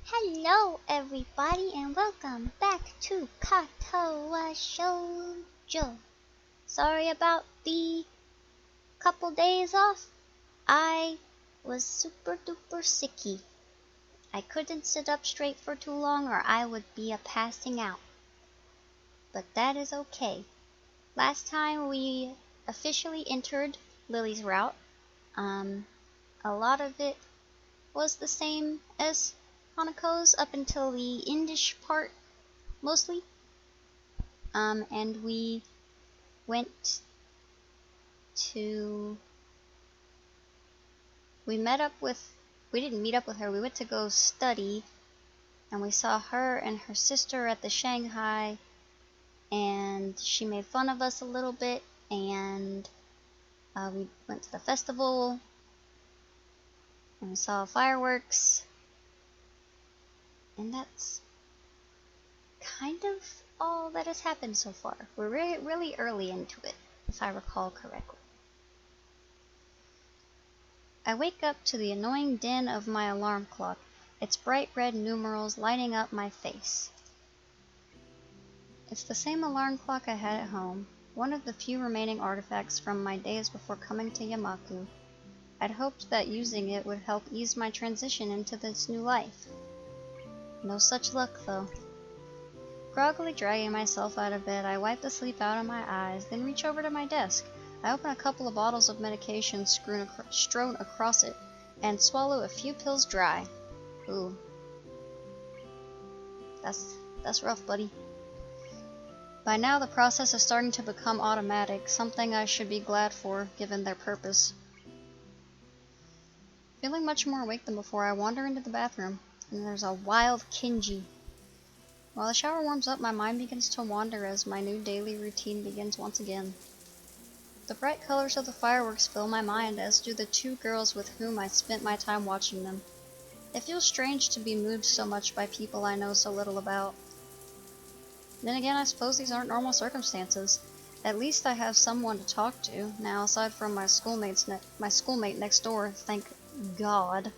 Hello everybody and welcome back to Katawa Shoujo. Sorry about the couple days off. I was super duper sicky. I couldn't sit up straight for too long or I would be passing out. But that is okay. Last time we officially entered Lilly's route. A lot of it was the same as Hanako's up until the endish part, mostly. And we went to... we didn't meet up with her, we went to go study, and we saw her and her sister at the Shanghai, and she made fun of us a little bit, and we went to the festival, and we saw fireworks, and that's kind of all that has happened so far. We're really early into it, if I recall correctly. I wake up to the annoying din of my alarm clock, its bright red numerals lighting up my face. It's the same alarm clock I had at home, one of the few remaining artifacts from my days before coming to Yamaku. I'd hoped that using it would help ease my transition into this new life. No such luck, though. Groggily dragging myself out of bed, I wipe the sleep out of my eyes, then reach over to my desk. I open a couple of bottles of medication strewn across it, and swallow a few pills dry. Ooh. That's rough, buddy. By now the process is starting to become automatic, something I should be glad for, given their purpose. Feeling much more awake than before, I wander into the bathroom, and there's a wild Kenji. While the shower warms up, my mind begins to wander as my new daily routine begins once again. The bright colors of the fireworks fill my mind, as do the two girls with whom I spent my time watching them. It feels strange to be moved so much by people I know so little about. Then again, I suppose these aren't normal circumstances. At least I have someone to talk to, now aside from my schoolmate next door, thank God.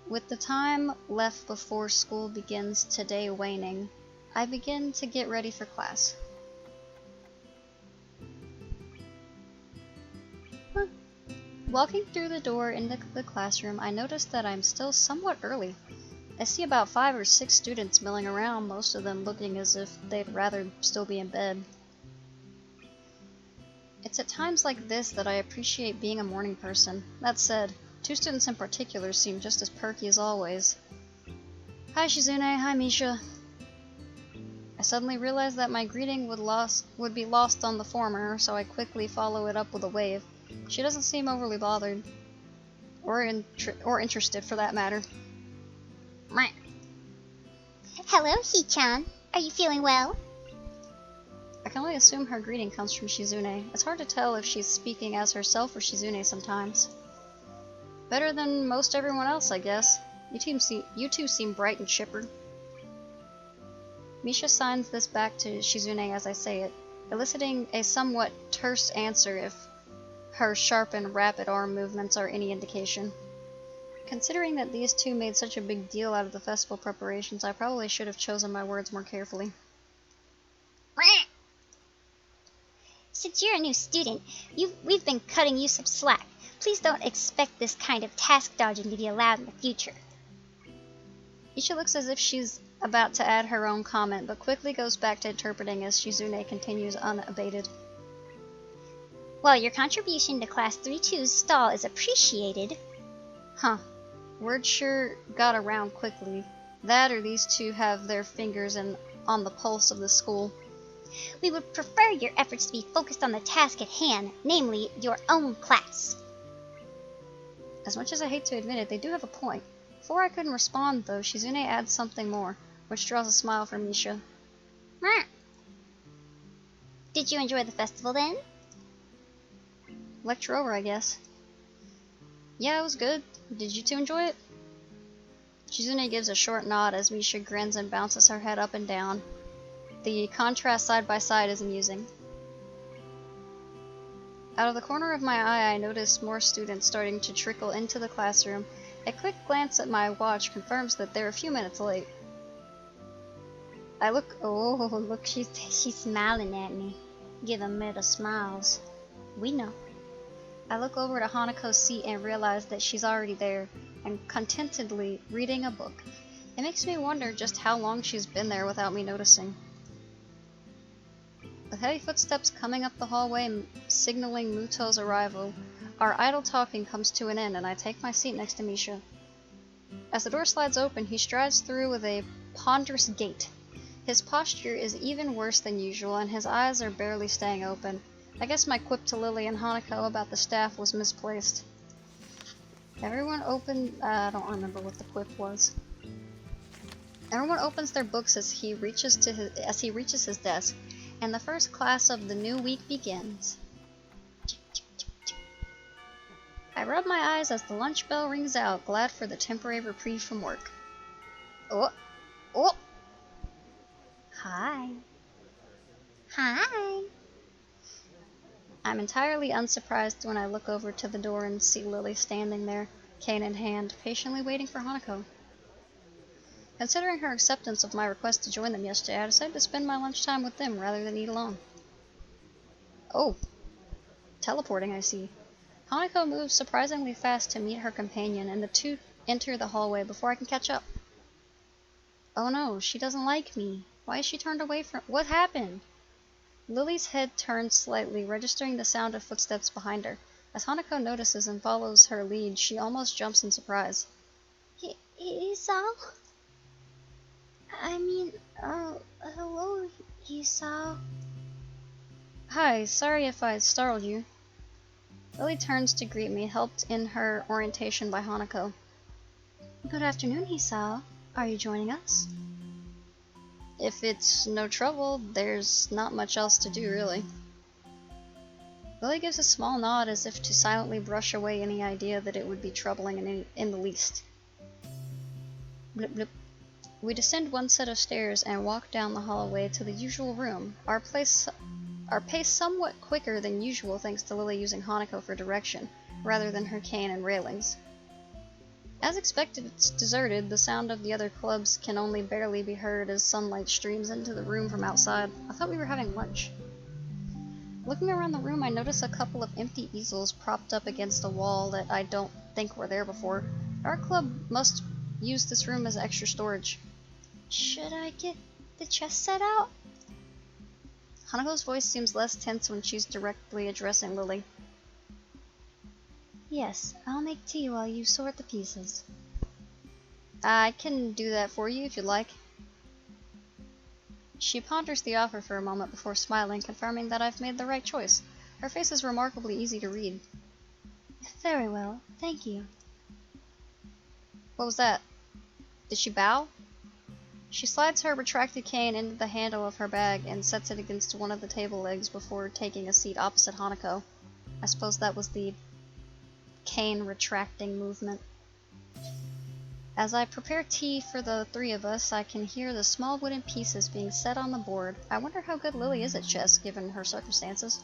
With the time left before school begins today waning, I begin to get ready for class. Walking through the door into the classroom, I notice that I'm still somewhat early. I see about 5 or 6 students milling around, most of them looking as if they'd rather still be in bed. It's at times like this that I appreciate being a morning person. That said, 2 students in particular seem just as perky as always. Hi Shizune, hi Misha. I suddenly realize that my greeting would be lost on the former, so I quickly follow it up with a wave. She doesn't seem overly bothered. Or interested, for that matter. Hello, Hee-chan. Are you feeling well? I can only assume her greeting comes from Shizune. It's hard to tell if she's speaking as herself or Shizune sometimes. Better than most everyone else, I guess. You two seem bright and chipper. Misha signs this back to Shizune as I say it, eliciting a somewhat terse answer if her sharp and rapid arm movements are any indication. Considering that these two made such a big deal out of the festival preparations, I probably should have chosen my words more carefully. Since you're a new student, we've been cutting you some slack. Please don't expect this kind of task dodging to be allowed in the future. Isha looks as if she's about to add her own comment, but quickly goes back to interpreting as Shizune continues unabated. While your contribution to Class 3-2's stall is appreciated... Huh. Word sure got around quickly. That or these two have their fingers on the pulse of the school. We would prefer your efforts to be focused on the task at hand, namely, your own class. As much as I hate to admit it, they do have a point. Before I couldn't respond, though, Shizune adds something more, which draws a smile from Misha. Did you enjoy the festival then? Lecture over, I guess. Yeah, it was good. Did you two enjoy it? Shizune gives a short nod as Misha grins and bounces her head up and down. The contrast side by side is amusing. Out of the corner of my eye, I notice more students starting to trickle into the classroom. A quick glance at my watch confirms that they're a few minutes late. I look— oh, look, she's smiling at me. Giving me the smiles. We know. I look over to Hanako's seat and realize that she's already there, and contentedly reading a book. It makes me wonder just how long she's been there without me noticing. With heavy footsteps coming up the hallway signaling Muto's arrival, our idle talking comes to an end and I take my seat next to Misha. As the door slides open, he strides through with a ponderous gait. His posture is even worse than usual and his eyes are barely staying open. I guess my quip to Lilly and Hanako about the staff was misplaced. Everyone I don't remember what the quip was. Everyone opens their books as he reaches his desk, and the first class of the new week begins. I rub my eyes as the lunch bell rings out, glad for the temporary reprieve from work. Oh! Oh! Hi. Hi. I'm entirely unsurprised when I look over to the door and see Lilly standing there, cane in hand, patiently waiting for Hanako. Considering her acceptance of my request to join them yesterday, I decided to spend my lunchtime with them rather than eat alone. Oh. Teleporting, I see. Hanako moves surprisingly fast to meet her companion, and the two enter the hallway before I can catch up. Oh no, she doesn't like me. Why is she turned away from— what happened? Lily's head turns slightly, registering the sound of footsteps behind her. As Hanako notices and follows her lead, she almost jumps in surprise. Isao? Hello, Isao. Hi, sorry if I startled you. Lilly turns to greet me, helped in her orientation by Hanako. Good afternoon, Isao. Are you joining us? If it's no trouble, there's not much else to do, really. Lilly gives a small nod as if to silently brush away any idea that it would be troubling in the least. Blip blip. We descend one set of stairs and walk down the hallway to the usual room, our pace somewhat quicker than usual thanks to Lilly using Hanako for direction, rather than her cane and railings. As expected, it's deserted. The sound of the other clubs can only barely be heard as sunlight streams into the room from outside. I thought we were having lunch. Looking around the room, I notice a couple of empty easels propped up against a wall that I don't think were there before. Our club must use this room as extra storage. Should I get the chess set out? Hanako's voice seems less tense when she's directly addressing Lilly. Yes, I'll make tea while you sort the pieces. I can do that for you if you'd like. She ponders the offer for a moment before smiling, confirming that I've made the right choice. Her face is remarkably easy to read. Very well, thank you. What was that? Did she bow? She slides her retracted cane into the handle of her bag and sets it against one of the table legs before taking a seat opposite Hanako. I suppose that was the cane retracting movement. As I prepare tea for the three of us, I can hear the small wooden pieces being set on the board. I wonder how good Lilly is at chess, given her circumstances.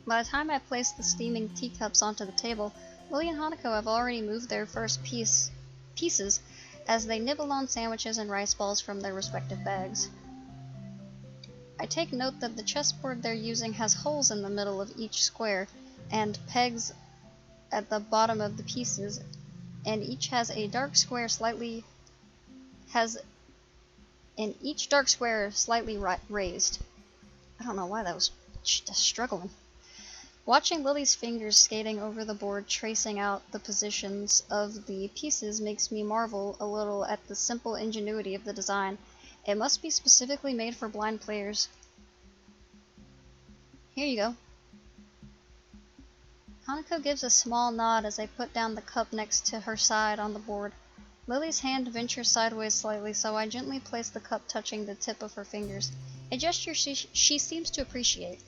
By the time I place the steaming teacups onto the table, Lilly and Hanako have already moved their first pieces as they nibble on sandwiches and rice balls from their respective bags. I take note that the chessboard they're using has holes in the middle of each square and pegs at the bottom of the pieces, and each has a dark square slightly raised. I don't know why that was struggling. Watching Lily's fingers skating over the board tracing out the positions of the pieces makes me marvel a little at the simple ingenuity of the design. It must be specifically made for blind players. Here you go. Hanako gives a small nod as I put down the cup next to her side on the board. Lily's hand ventures sideways slightly, so I gently place the cup touching the tip of her fingers, a gesture she seems to appreciate.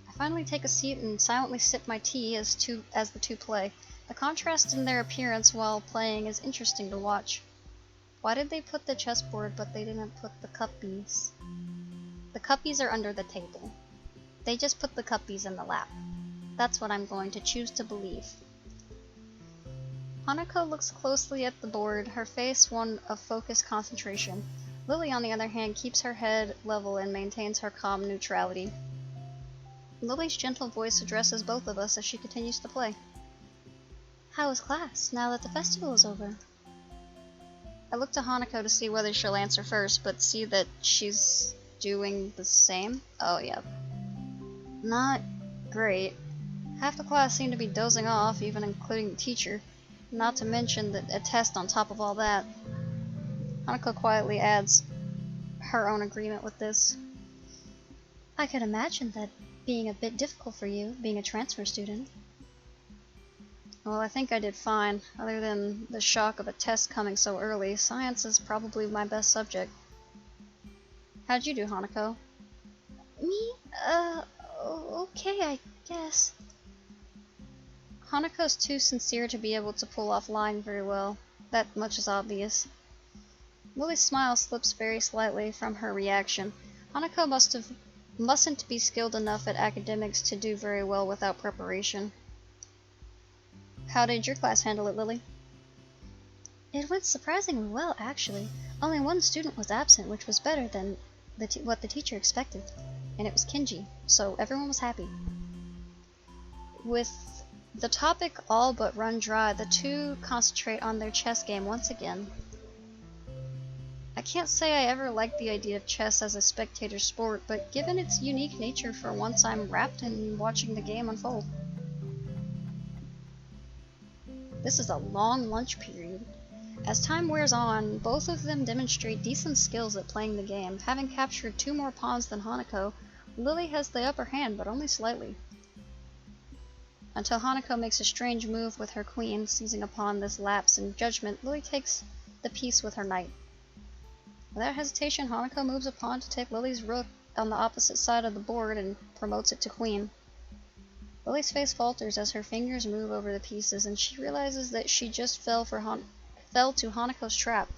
I finally take a seat and silently sip my tea as the two play. The contrast in their appearance while playing is interesting to watch. Why did they put the chessboard but they didn't put the cuppies? The cuppies are under the table. They just put the cuppies in the lap. That's what I'm going to choose to believe. Hanako looks closely at the board, her face one of focused concentration. Lilly, on the other hand, keeps her head level and maintains her calm neutrality. Lily's gentle voice addresses both of us as she continues to play. How was class, now that the festival is over? I look to Hanako to see whether she'll answer first, but see that she's doing the same. Oh, yeah. Not great. Half the class seemed to be dozing off, even including the teacher. Not to mention a test on top of all that. Hanako quietly adds her own agreement with this. I could imagine that being a bit difficult for you, being a transfer student. Well, I think I did fine. Other than the shock of a test coming so early, science is probably my best subject. How'd you do, Hanako? Me? Okay, I guess. Hanako's too sincere to be able to pull off lying very well. That much is obvious. Lily's smile slips very slightly from her reaction. Hanako mustn't be skilled enough at academics to do very well without preparation. How did your class handle it, Lilly? It went surprisingly well, actually. Only one student was absent, which was better than what the teacher expected. And it was Kenji, so everyone was happy. With the topic all but run dry, the two concentrate on their chess game once again. I can't say I ever liked the idea of chess as a spectator sport, but given its unique nature, for once I'm wrapped in watching the game unfold. This is a long lunch period. As time wears on, both of them demonstrate decent skills at playing the game. Having captured 2 more pawns than Hanako, Lilly has the upper hand, but only slightly. Until Hanako makes a strange move with her queen, seizing upon this lapse in judgment, Lilly takes the piece with her knight. Without hesitation, Hanako moves a pawn to take Lily's rook on the opposite side of the board and promotes it to queen. Lily's face falters as her fingers move over the pieces, and she realizes that she just fell to Hanako's trap.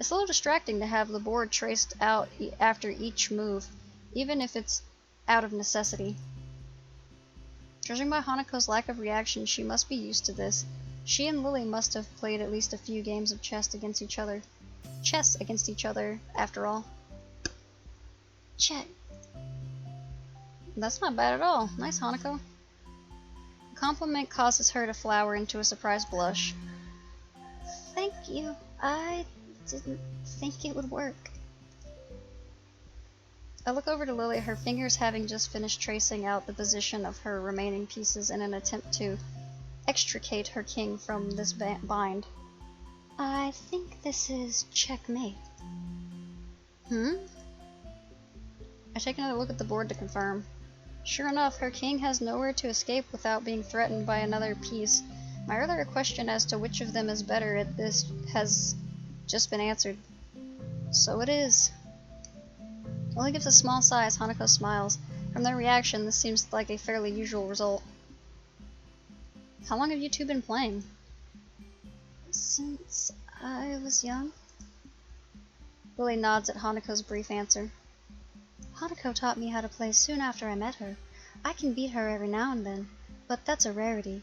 It's a little distracting to have the board traced out after each move, even if it's out of necessity. Judging by Hanako's lack of reaction, she must be used to this. She and Lilly must have played at least a few games of chess against each other, after all. Check. That's not bad at all. Nice, Hanako. The compliment causes her to flower into a surprised blush. Thank you. I didn't think it would work. I look over to Lilly, her fingers having just finished tracing out the position of her remaining pieces in an attempt to extricate her king from this bind. I think this is checkmate. I take another look at the board to confirm. Sure enough, her king has nowhere to escape without being threatened by another piece. My earlier question as to which of them is better at this has just been answered. So it is. Lilly gives a small sigh as Hanako smiles. From their reaction, this seems like a fairly usual result. How long have you two been playing? Since I was young. Lilly nods at Hanako's brief answer. Hanako taught me how to play soon after I met her. I can beat her every now and then, but that's a rarity.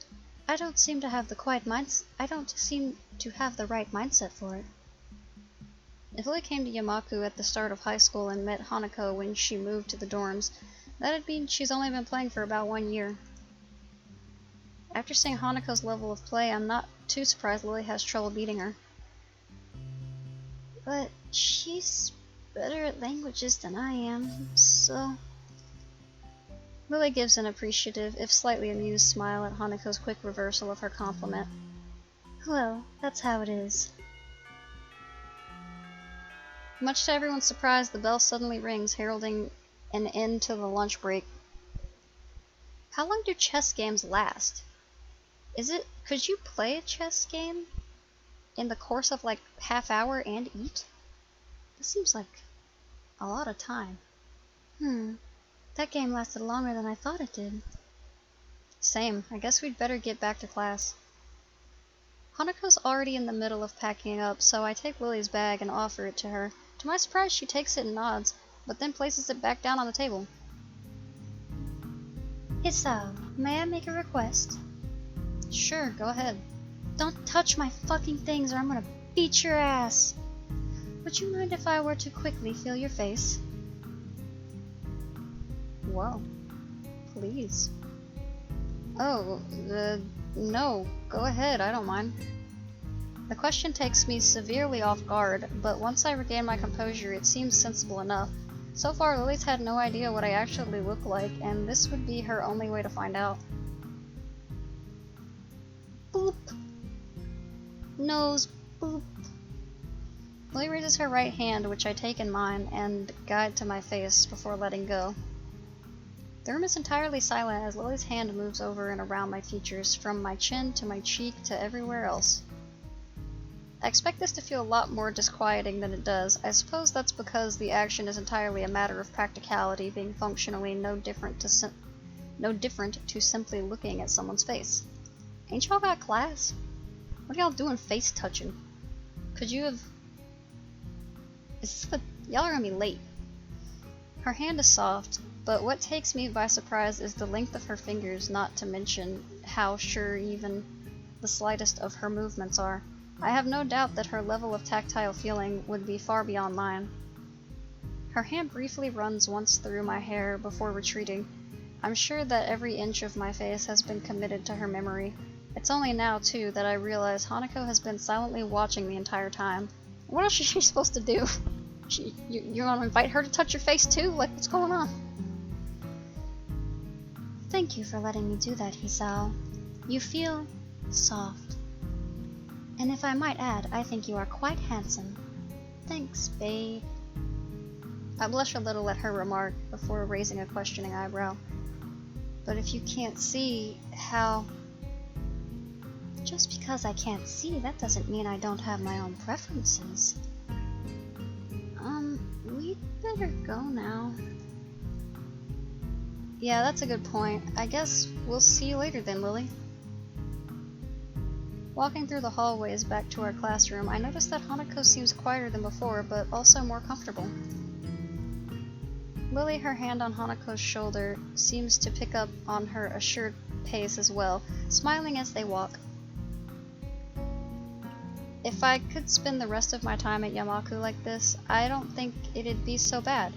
I don't seem to have the right mindset for it. If Lilly came to Yamaku at the start of high school and met Hanako when she moved to the dorms, that'd mean she's only been playing for about 1 year. After seeing Hanako's level of play, I'm not too surprised Lilly has trouble beating her. But she's better at languages than I am, so... Lilly gives an appreciative, if slightly amused smile at Hanako's quick reversal of her compliment. Well, that's how it is. Much to everyone's surprise, the bell suddenly rings, heralding an end to the lunch break. How long do chess games last? Could you play a chess game in the course of like half hour and eat? This seems like a lot of time. That game lasted longer than I thought it did. Same. I guess we'd better get back to class. Hanako's already in the middle of packing up, so I take Lily's bag and offer it to her. To my surprise, she takes it and nods, but then places it back down on the table. Hisao, may I make a request? Sure, go ahead. Don't touch my fucking things or I'm gonna beat your ass. Would you mind if I were to quickly feel your face? Whoa. Please. Oh, no. Go ahead, I don't mind. The question takes me severely off guard, but once I regain my composure, it seems sensible enough. So far, Lily's had no idea what I actually look like, and this would be her only way to find out. Boop. Nose. Boop. Lily raises her right hand, which I take in mine, and guide to my face before letting go. The room is entirely silent as Lily's hand moves over and around my features, from my chin to my cheek to everywhere else. I expect this to feel a lot more disquieting than it does. I suppose that's because the action is entirely a matter of practicality, being functionally no different to simply looking at someone's face. Ain't y'all got class? What are y'all doing face touching? Could you have... Y'all are gonna be late. Her hand is soft, but what takes me by surprise is the length of her fingers, not to mention how sure even the slightest of her movements are. I have no doubt that her level of tactile feeling would be far beyond mine. Her hand briefly runs once through my hair before retreating. I'm sure that every inch of my face has been committed to her memory. It's only now, too, that I realize Hanako has been silently watching the entire time. What else is she supposed to do? You're gonna invite her to touch your face, too? Like, what's going on? Thank you for letting me do that, Hisao. You feel soft. And if I might add, I think you are quite handsome. Thanks, babe. I blush a little at her remark before raising a questioning eyebrow. But if you can't see, how... Just because I can't see, that doesn't mean I don't have my own preferences. We'd better go now. Yeah, that's a good point. I guess we'll see you later then, Lily. Walking through the hallways back to our classroom, I noticed that Hanako seems quieter than before, but also more comfortable. Lily, her hand on Hanako's shoulder, seems to pick up on her assured pace as well, smiling as they walk. If I could spend the rest of my time at Yamaku like this, I don't think it'd be so bad.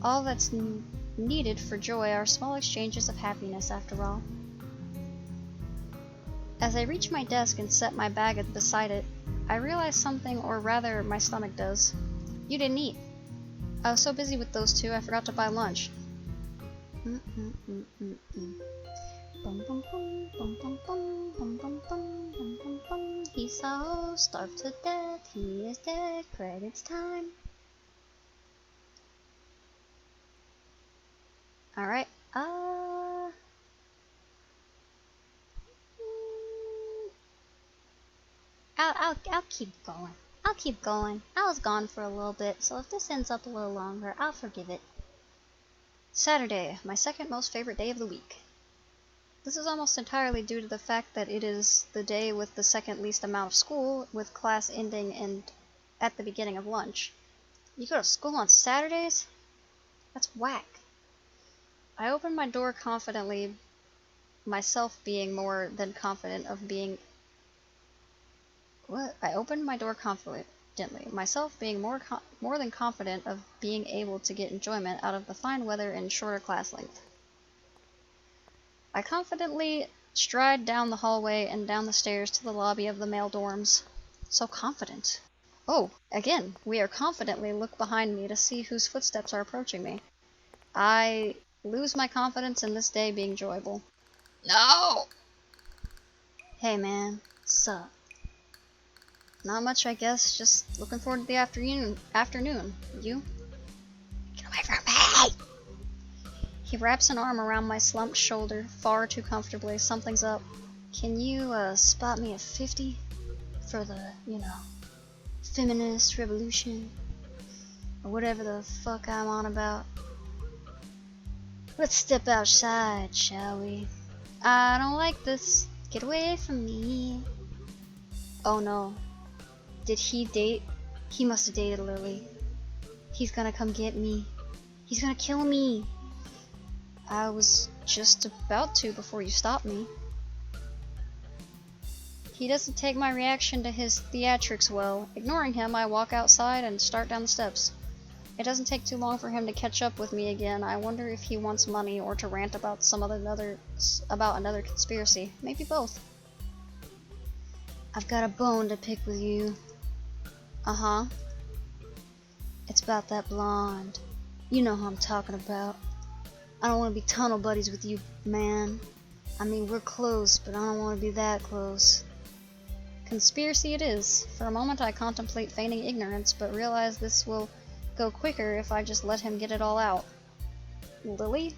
All that's needed for joy are small exchanges of happiness, after all. As I reach my desk and set my bag beside it, I realize something, or rather, my stomach does. You didn't eat. I was so busy with those two, I forgot to buy lunch. Hisao, starved to death, he is dead, credits time. Alright, I'll keep going. I'll keep going. I was gone for a little bit, so if this ends up a little longer, I'll forgive it. Saturday, my second most favorite day of the week. This is almost entirely due to the fact that it is the day with the second least amount of school, with class ending at the beginning of lunch. You go to school on Saturdays? That's whack. I opened my door confidently, myself being more than confident of being... What? I opened my door confidently, myself being more than confident of being able to get enjoyment out of the fine weather and shorter class length. I confidently stride down the hallway and down the stairs to the lobby of the male dorms. So confident. Oh, again, we are confidently look behind me to see whose footsteps are approaching me. I lose my confidence in this day being enjoyable. No! Hey man, sup? Not much, I guess. Just looking forward to the afternoon. You? Get away from me! He wraps an arm around my slumped shoulder far too comfortably. Something's up. Can you, spot me a 50? For the, feminist revolution? Or whatever the fuck I'm on about. Let's step outside, shall we? I don't like this. Get away from me. Oh no. Did he date? He must have dated Lily. He's gonna come get me. He's gonna kill me. I was just about to before you stopped me. He doesn't take my reaction to his theatrics well. Ignoring him, I walk outside and start down the steps. It doesn't take too long for him to catch up with me again. I wonder if he wants money or to rant about another conspiracy. Maybe both. I've got a bone to pick with you. Uh-huh. It's about that blonde. You know who I'm talking about. I don't want to be tunnel buddies with you, man. I mean, we're close, but I don't want to be that close. Conspiracy it is. For a moment I contemplate feigning ignorance, but realize this will go quicker if I just let him get it all out. Lilly?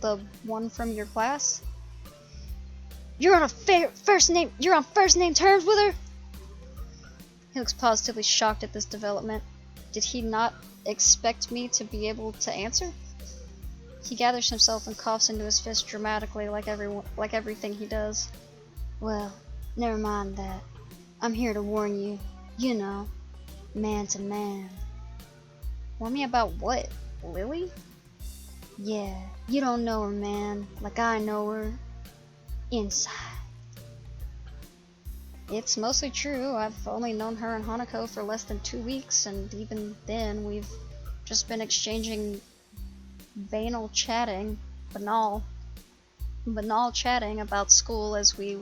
The one from your class? You're on first name terms with her? He looks positively shocked at this development. Did he not expect me to be able to answer? He gathers himself and coughs into his fist dramatically like everything he does. Well, never mind that. I'm here to warn you. You know, man to man. Warn me about what? Lilly? Yeah, you don't know her, man. Like I know her. Inside. It's mostly true. I've only known her and Hanako for less than 2 weeks, and even then we've just been exchanging banal chatting about school as we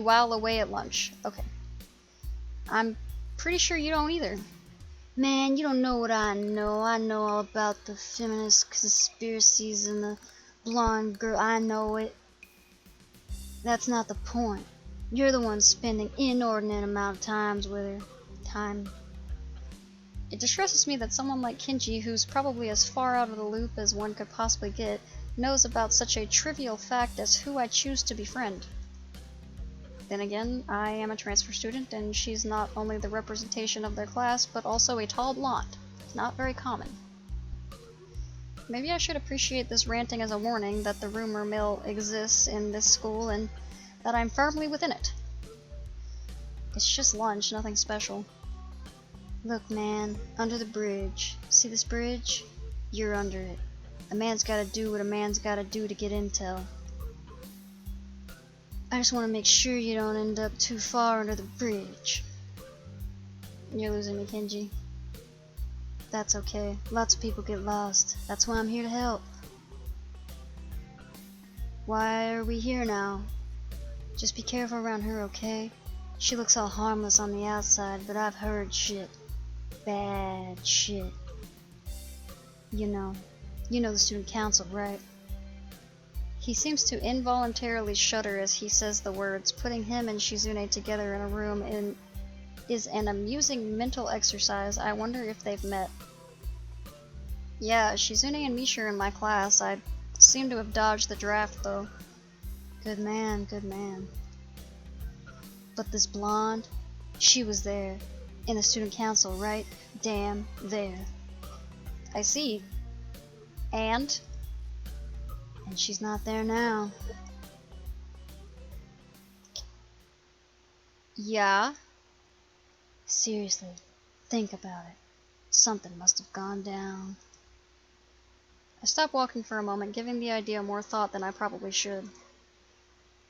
while away at lunch. Okay. I'm pretty sure you don't either. Man, you don't know what I know. I know all about the feminist conspiracies and the blonde girl. I know it. That's not the point. You're the one spending inordinate amount of times with her. It distresses me that someone like Kenji, who's probably as far out of the loop as one could possibly get, knows about such a trivial fact as who I choose to befriend. Then again, I am a transfer student, and she's not only the representation of their class, but also a tall blonde. Not very common. Maybe I should appreciate this ranting as a warning that the rumor mill exists in this school, and that I'm firmly within it. It's just lunch, nothing special. Look, man, under the bridge. See this bridge? You're under it. A man's gotta do what a man's gotta do to get intel. I just want to make sure you don't end up too far under the bridge. You're losing me, Kenji. That's okay. Lots of people get lost. That's why I'm here to help. Why are we here now? Just be careful around her, okay? She looks all harmless on the outside, but I've heard shit. Bad shit. You know the student council, right? He seems to involuntarily shudder as he says the words. Putting him and Shizune together in a room is an amusing mental exercise. I wonder if they've met. Yeah, Shizune and Misha are in my class. I seem to have dodged the draft, though. Good man, good man. But this blonde, she was there. In the student council, right? Damn, there. I see. And she's not there now. Yeah? Seriously, think about it. Something must have gone down. I stopped walking for a moment, giving the idea more thought than I probably should.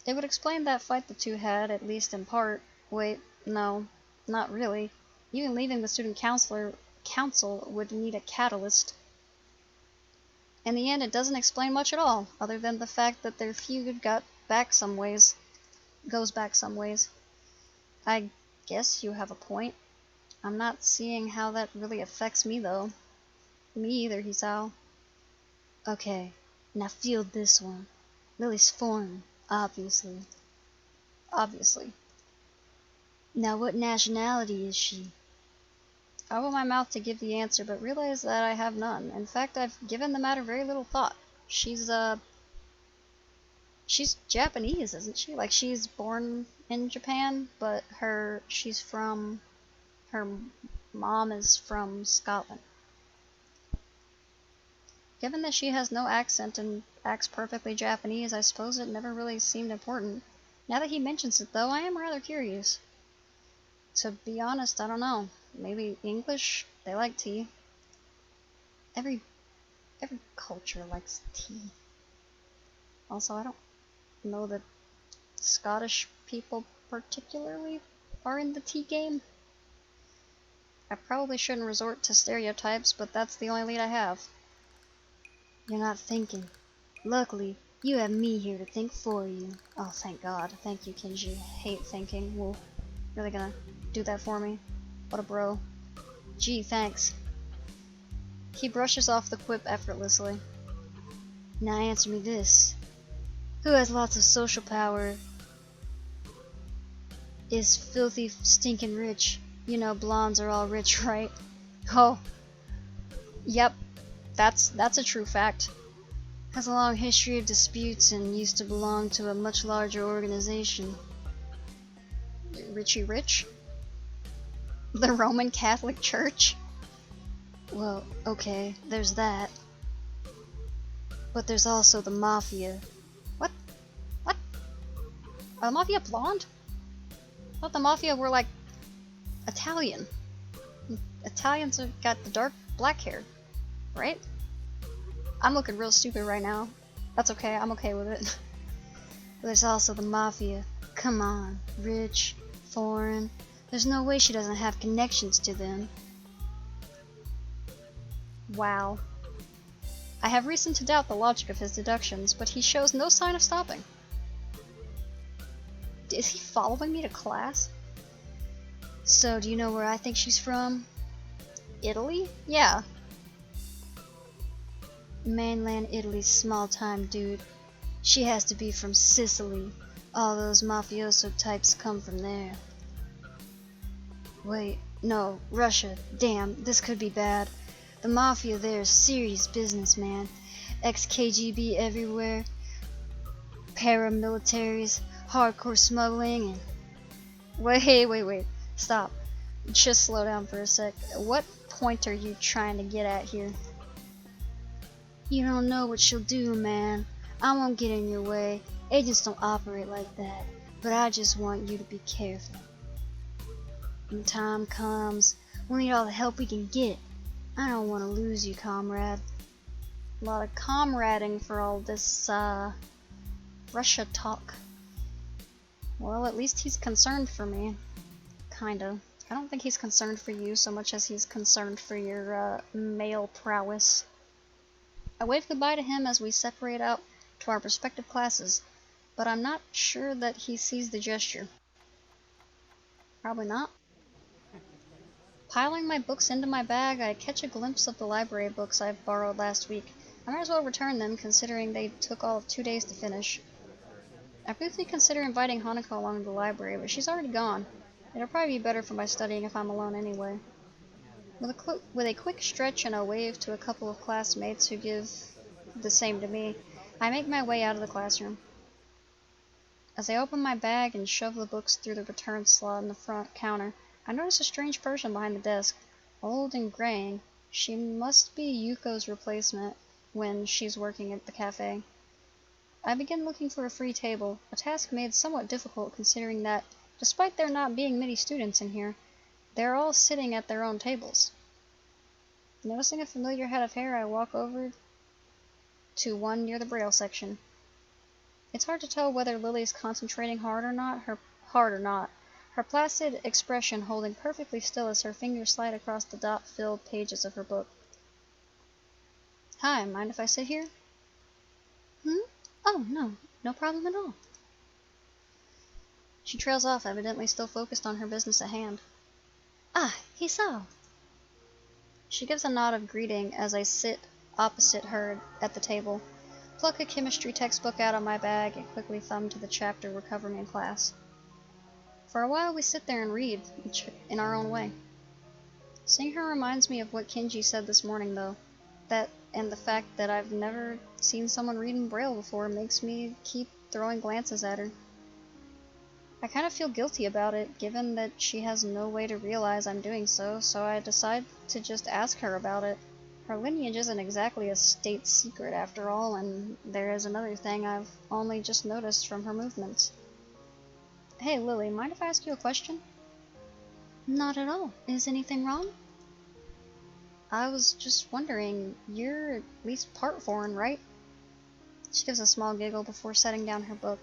It would explain that fight the two had, at least in part. Wait, no, not really. Even leaving the student council would need a catalyst. In the end, it doesn't explain much at all, other than the fact that their feud goes back some ways. I guess you have a point. I'm not seeing how that really affects me, though. Me either, Hisao. Okay, now field this one. Lilly's foreign, obviously. Obviously. Now what nationality is she? I open my mouth to give the answer, but realize that I have none. In fact, I've given the matter very little thought. She's Japanese, isn't she? Like, she's born in Japan, but her mom is from Scotland. Given that she has no accent and acts perfectly Japanese, I suppose it never really seemed important. Now that he mentions it, though, I am rather curious. To be honest, I don't know. Maybe English? They like tea. Every Every culture likes tea. Also, I don't know that Scottish people particularly are in the tea game. I probably shouldn't resort to stereotypes, but that's the only lead I have. You're not thinking. Luckily, you have me here to think for you. Oh, thank God. Thank you, Kenji. Hate thinking. Whoa. Really gonna do that for me? What a bro. Gee, thanks. He brushes off the quip effortlessly. Now answer me this. Who has lots of social power, is filthy stinking rich? You know blondes are all rich, right? Oh. Yep. That's a true fact. Has a long history of disputes and used to belong to a much larger organization. Richie Rich? The Roman Catholic Church? Well, okay, there's that. But there's also the Mafia. What? What? Are the Mafia blonde? I thought the Mafia were like Italian. Italians have got the dark black hair, right? I'm looking real stupid right now. That's okay, I'm okay with it. But there's also the Mafia. Come on, rich, foreign. There's no way she doesn't have connections to them. Wow. I have reason to doubt the logic of his deductions, but he shows no sign of stopping. Is he following me to class? So, do you know where I think she's from? Italy? Yeah. Mainland Italy's small time, dude. She has to be from Sicily. All those mafioso types come from there. Wait, no, Russia. Damn, this could be bad. The Mafia there is serious business, man. Ex-KGB everywhere. Paramilitaries, hardcore smuggling, and... Wait. Stop. Just slow down for a sec. What point are you trying to get at here? You don't know what she'll do, man. I won't get in your way. Agents don't operate like that. But I just want you to be careful. When time comes, we'll need all the help we can get. I don't want to lose you, comrade. A lot of comrading for all this, Russia talk. Well, at least he's concerned for me. Kinda. I don't think he's concerned for you so much as he's concerned for your, male prowess. I wave goodbye to him as we separate out to our respective classes, but I'm not sure that he sees the gesture. Probably not. Piling my books into my bag, I catch a glimpse of the library books I've borrowed last week. I might as well return them, considering they took all of 2 days to finish. I briefly consider inviting Hanako along to the library, but she's already gone. It'll probably be better for my studying if I'm alone anyway. With a quick stretch and a wave to a couple of classmates who give the same to me, I make my way out of the classroom. As I open my bag and shove the books through the return slot in the front counter, I notice a strange person behind the desk. Old and graying, she must be Yuko's replacement when she's working at the cafe. I begin looking for a free table, a task made somewhat difficult considering that, despite there not being many students in here, they're all sitting at their own tables. Noticing a familiar head of hair, I walk over to one near the braille section. It's hard to tell whether Lily's concentrating hard or not, her placid expression holding perfectly still as her fingers slide across the dot-filled pages of her book. Hi, mind if I sit here? Oh, no problem at all. She trails off, evidently still focused on her business at hand. Ah, Hisao. She gives a nod of greeting as I sit opposite her at the table, pluck a chemistry textbook out of my bag, and quickly thumb to the chapter we're covering in class. For a while we sit there and read, each in our own way. Seeing her reminds me of what Kenji said this morning, though. That, and the fact that I've never seen someone read in Braille before, makes me keep throwing glances at her. I kind of feel guilty about it, given that she has no way to realize I'm doing so I decide to just ask her about it. Her lineage isn't exactly a state secret after all, and there is another thing I've only just noticed from her movements. Hey Lily, mind if I ask you a question? Not at all. Is anything wrong? I was just wondering, you're at least part foreign, right? She gives a small giggle before setting down her book.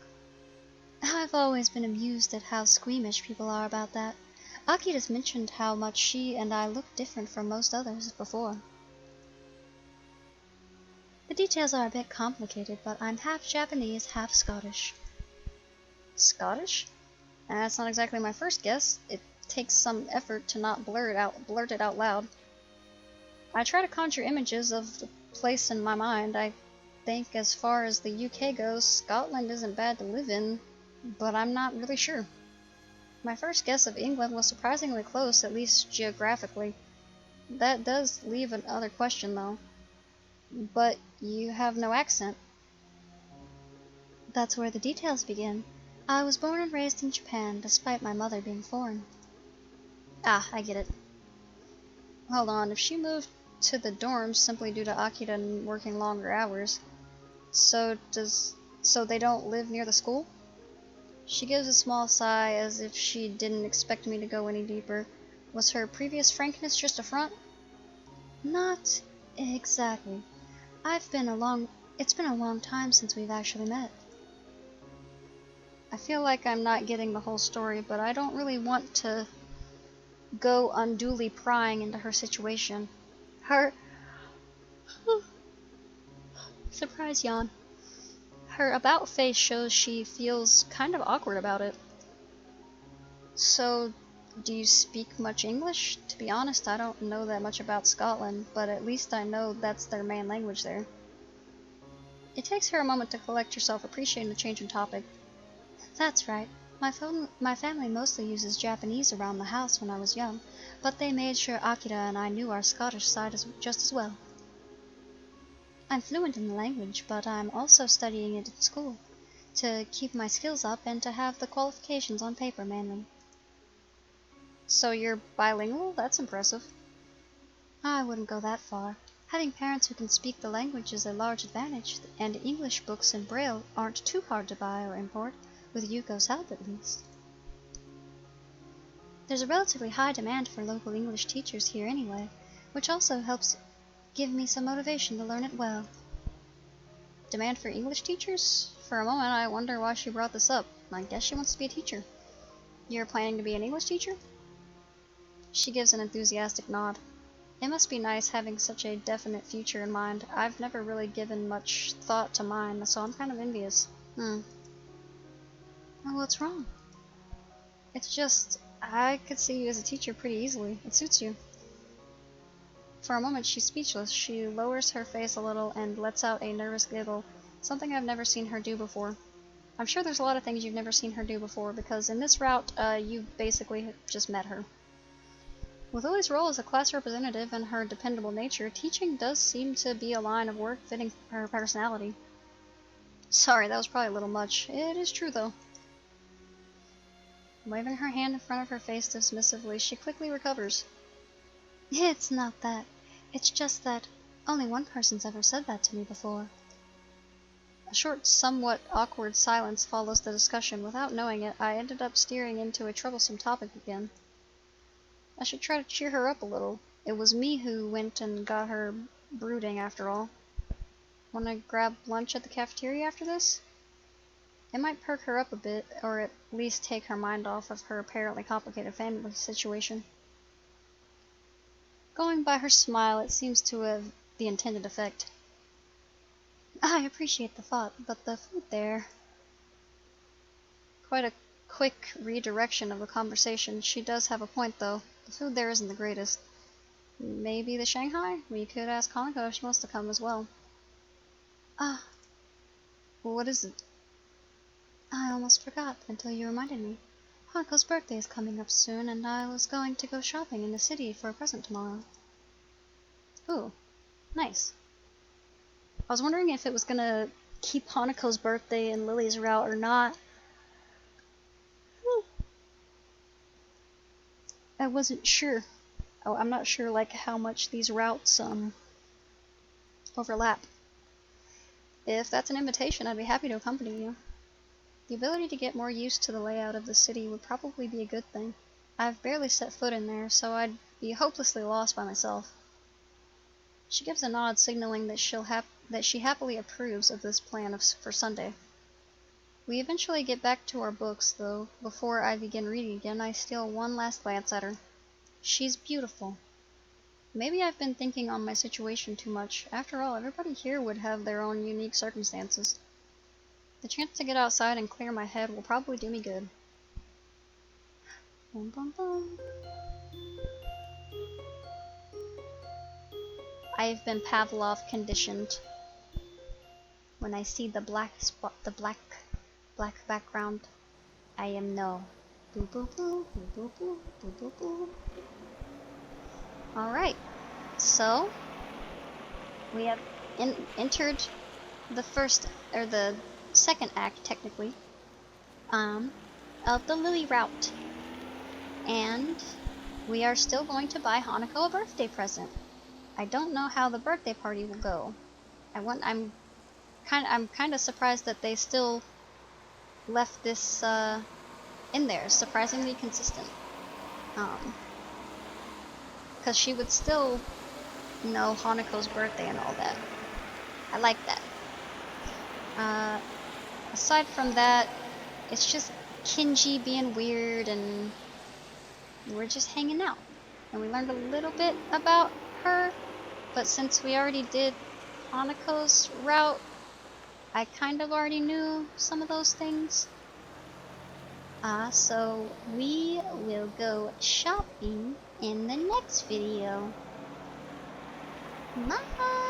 I've always been amused at how squeamish people are about that. Akira's mentioned how much she and I look different from most others before. The details are a bit complicated, but I'm half Japanese, half Scottish. Scottish? That's not exactly my first guess. It takes some effort to not blurt it out loud. I try to conjure images of the place in my mind. I think as far as the UK goes, Scotland isn't bad to live in, but I'm not really sure. My first guess of England was surprisingly close, at least geographically. That does leave another question, though. But you have no accent. That's where the details begin. I was born and raised in Japan, despite my mother being foreign. Ah, I get it. Hold on, if she moved to the dorms simply due to Akira working longer hours, so they don't live near the school? She gives a small sigh as if she didn't expect me to go any deeper. Was her previous frankness just a front? Not exactly. It's been a long time since we've actually met. I feel like I'm not getting the whole story, but I don't really want to go unduly prying into her situation. Surprise yawn. Her about face shows she feels kind of awkward about it. So, do you speak much English? To be honest, I don't know that much about Scotland, but at least I know that's their main language there. It takes her a moment to collect herself, appreciating the change in topic. That's right. My family mostly uses Japanese around the house when I was young, but they made sure Akira and I knew our Scottish side just as well. I'm fluent in the language, but I'm also studying it in school, to keep my skills up and to have the qualifications on paper mainly. So you're bilingual? That's impressive. I wouldn't go that far. Having parents who can speak the language is a large advantage, and English books in Braille aren't too hard to buy or import, with Yuko's help at least. There's a relatively high demand for local English teachers here anyway, which also helps give me some motivation to learn it well. Demand for English teachers? For a moment I wonder why she brought this up. I guess she wants to be a teacher. You're planning to be an English teacher? She gives an enthusiastic nod. It must be nice having such a definite future in mind. I've never really given much thought to mine, so I'm kind of envious. Oh, what's wrong? It's just, I could see you as a teacher pretty easily. It suits you. For a moment she's speechless. She lowers her face a little and lets out a nervous giggle, something I've never seen her do before. I'm sure there's a lot of things you've never seen her do before, because in this route, you basically just met her. With Lily's role as a class representative and her dependable nature, teaching does seem to be a line of work fitting her personality. Sorry, that was probably a little much. It is true, though. Waving her hand in front of her face dismissively, she quickly recovers. It's not that. It's just that only one person's ever said that to me before. A short, somewhat awkward silence follows the discussion. Without knowing it, I ended up steering into a troublesome topic again. I should try to cheer her up a little. It was me who went and got her brooding, after all. Wanna grab lunch at the cafeteria after this? It might perk her up a bit, or at least take her mind off of her apparently complicated family situation. Going by her smile, it seems to have the intended effect. I appreciate the thought, but the food there... Quite a quick redirection of the conversation. She does have a point, though. The food there isn't the greatest. Maybe the Shanghai? We could ask Hanako if she wants to come as well. Ah. What is it? I almost forgot until you reminded me. Hanako's birthday is coming up soon, and I was going to go shopping in the city for a present tomorrow. Ooh, nice. I was wondering if it was gonna keep Hanako's birthday in Lily's route or not. I wasn't sure. Oh, I'm not sure like how much these routes overlap. If that's an invitation, I'd be happy to accompany you. The ability to get more used to the layout of the city would probably be a good thing. I've barely set foot in there, so I'd be hopelessly lost by myself. She gives a nod, signaling that she happily approves of this plan for Sunday. We eventually get back to our books, though. Before I begin reading again, I steal one last glance at her. She's beautiful. Maybe I've been thinking on my situation too much. After all, everybody here would have their own unique circumstances. The chance to get outside and clear my head will probably do me good. Bum, bum, bum. I've been Pavlov conditioned. When I see the black spot, the black background, I am no. Boo boo boo, boo boo boo, boo boo boo. Alright, so we have entered the the second act, technically, of the Lilly route. And we are still going to buy Hanako a birthday present. I don't know how the birthday party will go. I'm kind of surprised that they still left this in there. It's surprisingly consistent. Because she would still know Hanako's birthday and all that. I like that. Aside from that, it's just Kenji being weird, and we're just hanging out. And we learned a little bit about her, but since we already did Hanako's route, I kind of already knew some of those things. So we will go shopping in the next video. Bye!